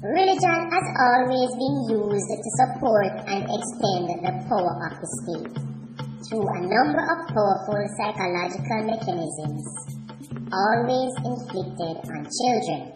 Religion has always been used to support and extend the power of the state through a number of powerful psychological mechanisms, always inflicted on children.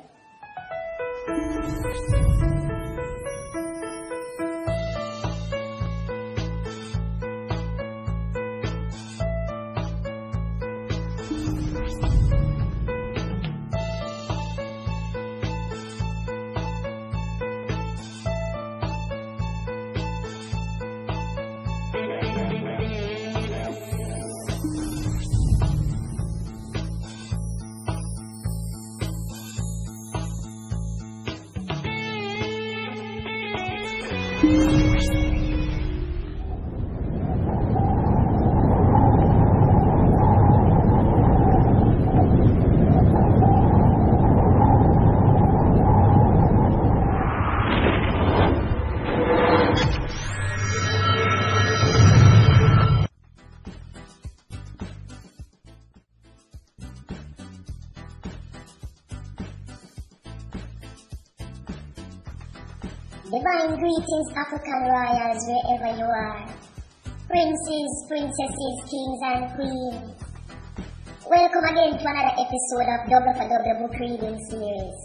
Divine greetings, African royals, wherever you are. Princes, princesses, kings, and queens. Welcome again to another episode of W4W Book Reading series.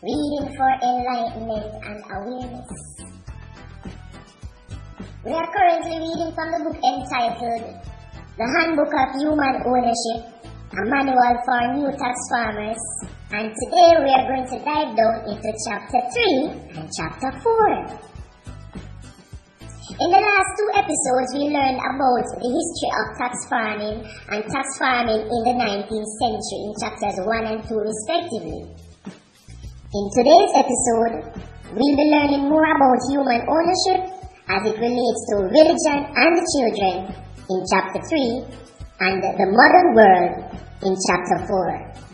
Reading for Enlightenment and Awareness. We are currently reading from the book entitled The Handbook of Human Ownership, a manual for new tax farmers. And today we are going to dive down into chapter 3 and chapter 4. In the last two episodes, we learned about the history of tax farming and tax farming in the 19th century in chapters 1 and 2 respectively. In today's episode, we'll be learning more about human ownership as it relates to religion and the children in chapter 3 and the modern world in chapter 4.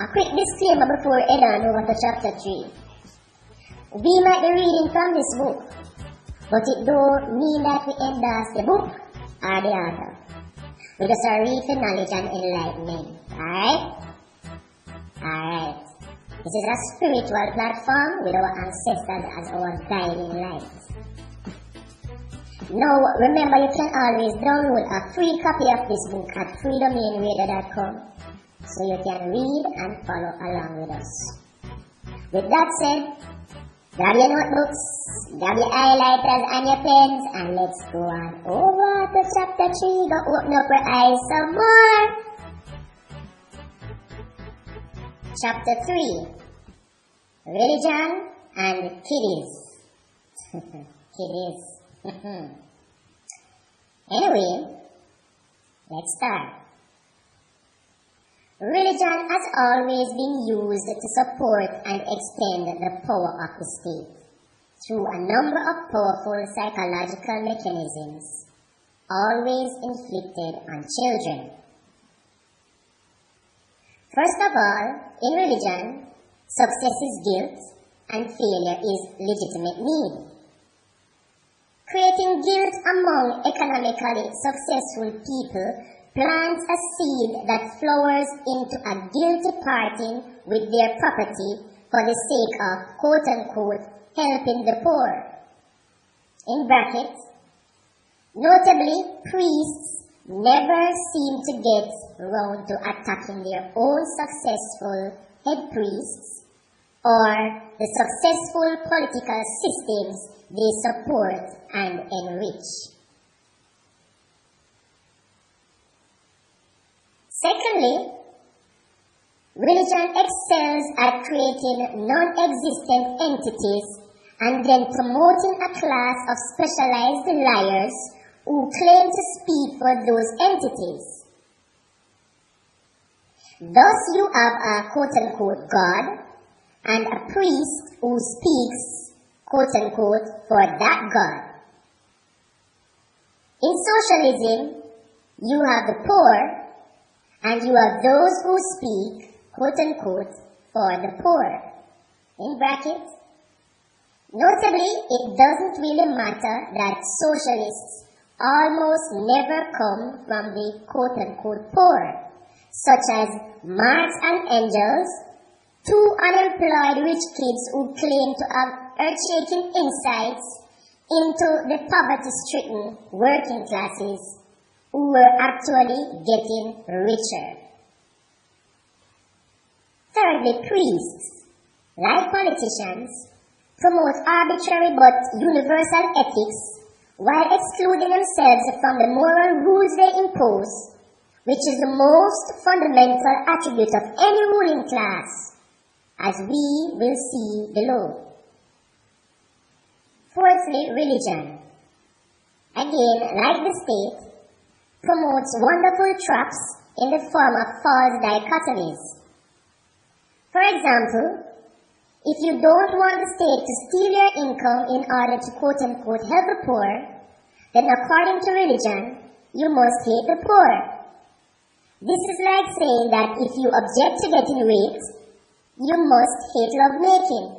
A quick disclaimer before we head on over to chapter 3. We might be reading from this book, but it don't mean that we endorse the book or the author. We just are reading for knowledge and enlightenment. Alright? Alright. This is a spiritual platform with our ancestors as our guiding light. Now, remember you can always download a free copy of this book at freedomainradio.com. So you can read and follow along with us. With that said, grab your notebooks, grab your highlighters and your pens, and let's go on over to chapter 3. Go open up your eyes some more. Chapter 3. Religion and Kiddies. Kiddies. Anyway, let's start. Religion has always been used to support and extend the power of the state through a number of powerful psychological mechanisms, always inflicted on children. First of all, in religion, success is guilt and failure is legitimate need. Creating guilt among economically successful people plants a seed that flowers into a guilty parting with their property for the sake of quote-unquote helping the poor. In brackets, notably, priests never seem to get round to attacking their own successful head priests or the successful political systems they support and enrich. Secondly, religion excels at creating non-existent entities and then promoting a class of specialized liars who claim to speak for those entities. Thus you have a quote-unquote God and a priest who speaks quote-unquote for that God. In socialism, you have the poor and you have those who speak, quote-unquote, for the poor. In brackets, notably, it doesn't really matter that socialists almost never come from the quote-unquote poor. such as Marx and Engels, two unemployed rich kids who claim to have earth-shaking insights into the poverty-stricken working classes who were actually getting richer. Thirdly, priests, like politicians, promote arbitrary but universal ethics while excluding themselves from the moral rules they impose, which is the most fundamental attribute of any ruling class, as we will see below. Fourthly, religion, again, like the state, promotes wonderful traps in the form of false dichotomies. For example, if you don't want the state to steal your income in order to quote-unquote help the poor, then according to religion, you must hate the poor. This is like saying that if you object to getting raped, you must hate lovemaking.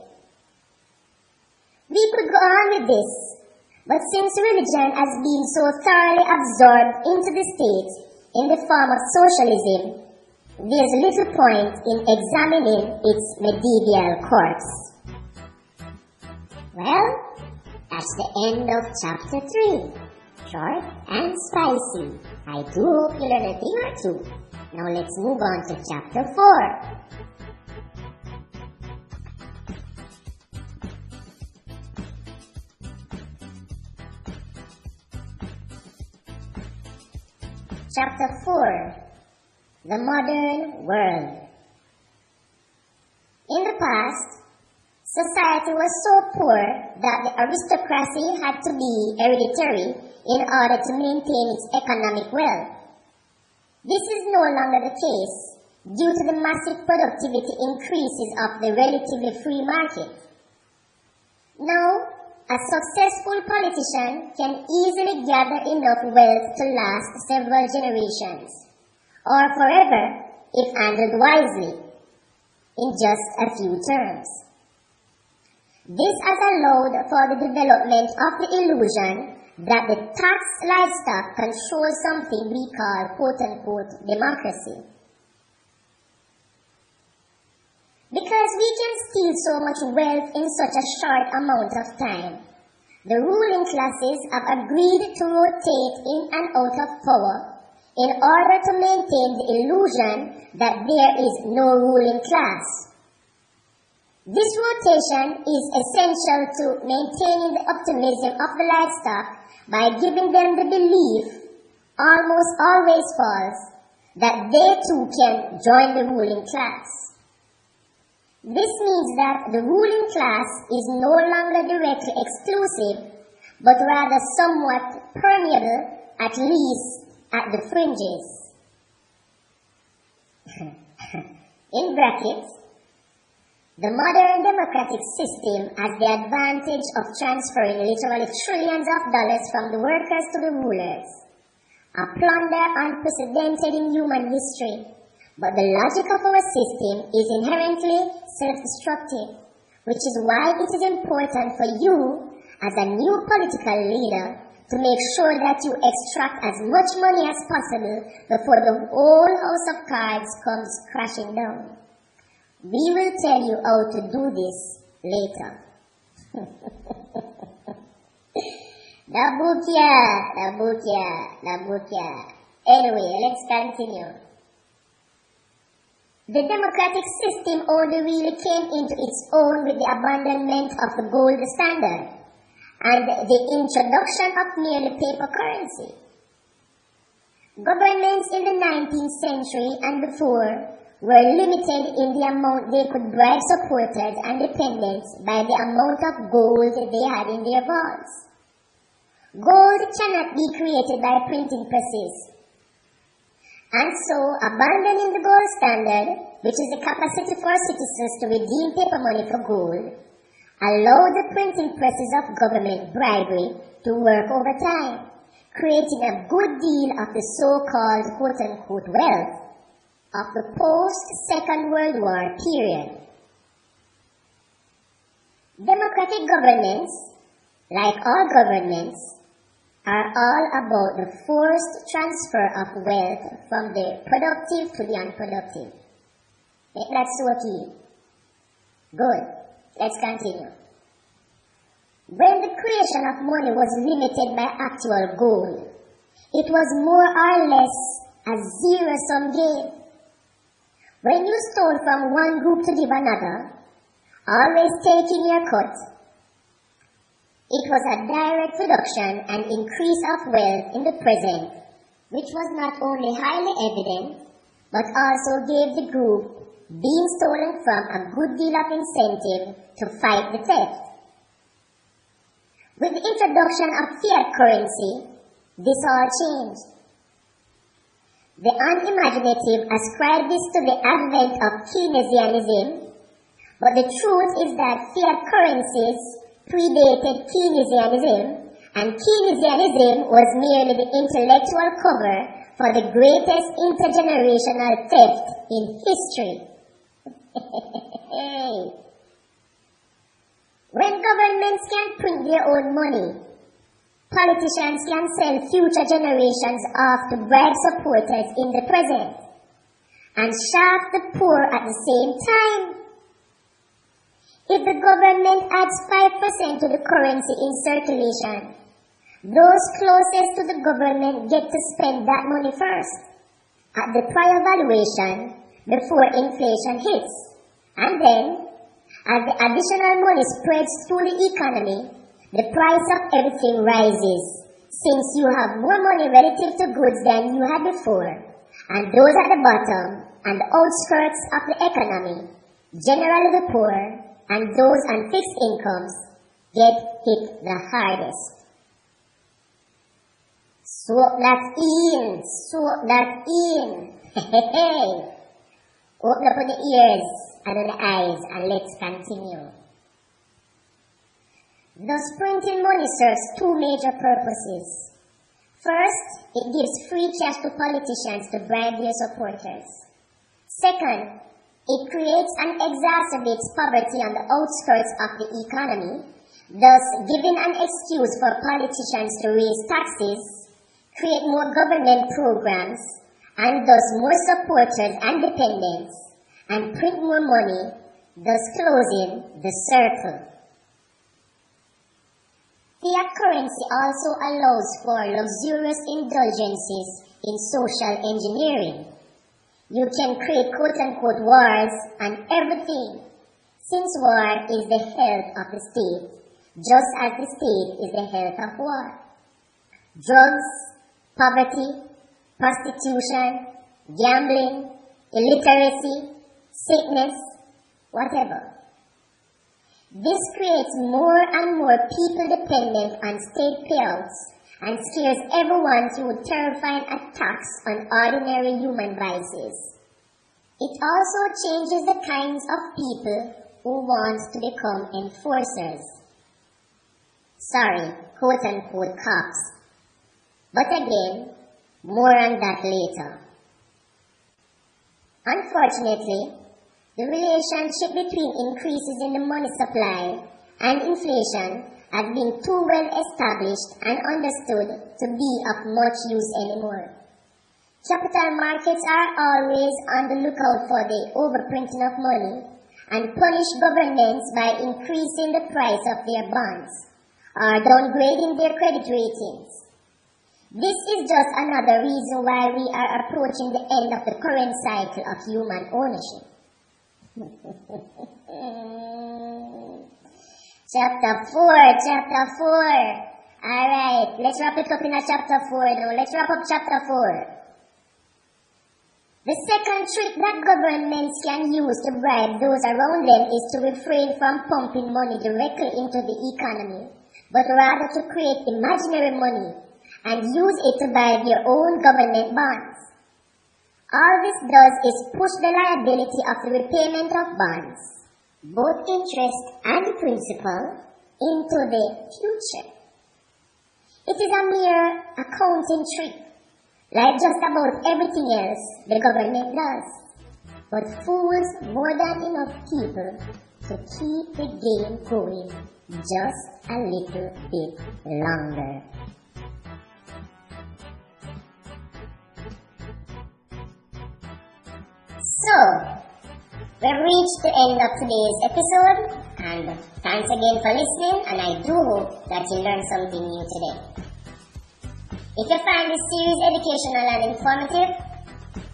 We could go on with this, but since religion has been so thoroughly absorbed into the state in the form of socialism, there's little point in examining its medieval course. Well, that's the end of chapter 3. Short and spicy. I do hope you learned a thing or two. Now let's move on to chapter 4. Chapter 4. The Modern World. In the past, society was so poor that the aristocracy had to be hereditary in order to maintain its economic wealth. This is no longer the case due to the massive productivity increases of the relatively free market. Now, a successful politician can easily gather enough wealth to last several generations, or forever if handled wisely, in just a few terms. This has allowed for the development of the illusion that the taxed livestock controls something we call quote-unquote democracy. Because we can steal so much wealth in such a short amount of time, the ruling classes have agreed to rotate in and out of power in order to maintain the illusion that there is no ruling class. This rotation is essential to maintaining the optimism of the livestock by giving them the belief, almost always false, that they too can join the ruling class. This means that the ruling class is no longer directly exclusive, but rather somewhat permeable, at least at the fringes. In brackets, the modern democratic system has the advantage of transferring literally trillions of dollars from the workers to the rulers, a plunder unprecedented in human history. But the logic of our system is inherently self-destructive, which is why it is important for you, as a new political leader, to make sure that you extract as much money as possible before the whole house of cards comes crashing down. We will tell you how to do this later. The book. Anyway, let's continue. The democratic system only really came into its own with the abandonment of the gold standard and the introduction of merely paper currency. Governments in the 19th century and before were limited in the amount they could bribe supporters and dependents by the amount of gold they had in their vaults. Gold cannot be created by printing presses. And so, abandoning the gold standard, which is the capacity for citizens to redeem paper money for gold, allowed the printing presses of government bribery to work over time, creating a good deal of the so-called quote-unquote wealth of the post-Second World War period. Democratic governments, like all governments, are all about the forced transfer of wealth from the productive to the unproductive. Make that so key. Good. Let's continue. When the creation of money was limited by actual goal, it was more or less a zero-sum game. When you stole from one group to give another, always taking your cut, it was a direct reduction and increase of wealth in the present, which was not only highly evident, but also gave the group being stolen from a good deal of incentive to fight the theft. With the introduction of fiat currency, this all changed. The unimaginative ascribe this to the advent of Keynesianism, but the truth is that fiat currencies predated Keynesianism, and Keynesianism was merely the intellectual cover for the greatest intergenerational theft in history. When governments can print their own money, politicians can sell future generations off to bribe supporters in the present, and shaft the poor at the same time. If the government adds 5% to the currency in circulation, those closest to the government get to spend that money first, at the prior valuation, before inflation hits. And then, as the additional money spreads through the economy, the price of everything rises, since you have more money relative to goods than you had before, and those at the bottom and the outskirts of the economy, generally the poor, and those on fixed incomes, get hit the hardest. Soak that in, soak that in. Hey. Open up the ears and the eyes and let's continue. Thus, printing money serves two major purposes. First, it gives free cash to politicians to bribe their supporters. Second, it creates and exacerbates poverty on the outskirts of the economy, thus giving an excuse for politicians to raise taxes, create more government programs, and thus more supporters and dependents, and print more money, thus closing the circle. Fiat currency also allows for luxurious indulgences in social engineering. You can create quote-unquote wars on everything, since war is the health of the state, just as the state is the health of war. Drugs, poverty, prostitution, gambling, illiteracy, sickness, whatever. This creates more and more people dependent on state payouts and scares everyone through terrifying attacks on ordinary human vices. It also changes the kinds of people who want to become enforcers. Sorry, quote-unquote cops. But again, more on that later. Unfortunately, the relationship between increases in the money supply and inflation has been too well established and understood to be of much use anymore. Capital markets are always on the lookout for the overprinting of money and punish governments by increasing the price of their bonds or downgrading their credit ratings. This is just another reason why we are approaching the end of the current cycle of human ownership. Chapter 4. Alright, let's wrap it up in a chapter 4 now. Let's wrap up chapter 4. The second trick that governments can use to bribe those around them is to refrain from pumping money directly into the economy, but rather to create imaginary money and use it to buy their own government bonds. All this does is push the liability of the repayment of bonds, both interest and principal, into the future. It is a mere accounting trick, like just about everything else the government does, but fools more than enough people to keep the game going just a little bit longer. So, we've reached the end of today's episode, and thanks again for listening, and I do hope that you learned something new today. If you find this series educational and informative,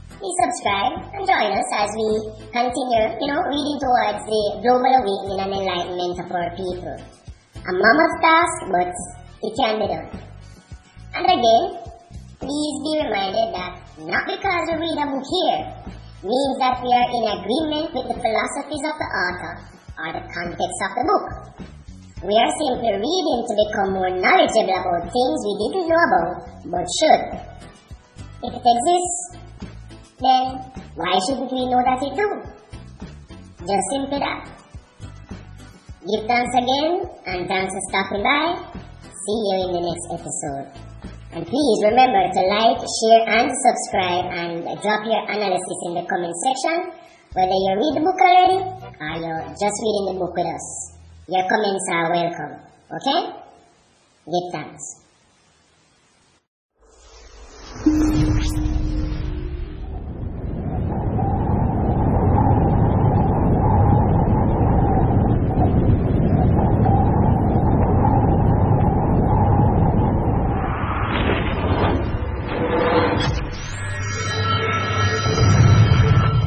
please subscribe and join us as we continue, reading towards the global awakening and enlightenment of our people. A mammoth task, but it can be done. And again, please be reminded that not because we read a book here means that we are in agreement with the philosophies of the author or the context of the book. We are simply reading to become more knowledgeable about things we didn't know about but should. If it exists, then why shouldn't we know that it do? Just simply that. Give thanks again, and thanks for stopping by. See you in the next episode. And please remember to like, share, and subscribe, and drop your analysis in the comment section, whether you read the book already or you're just reading the book with us. Your comments are welcome. Okay? Give thanks.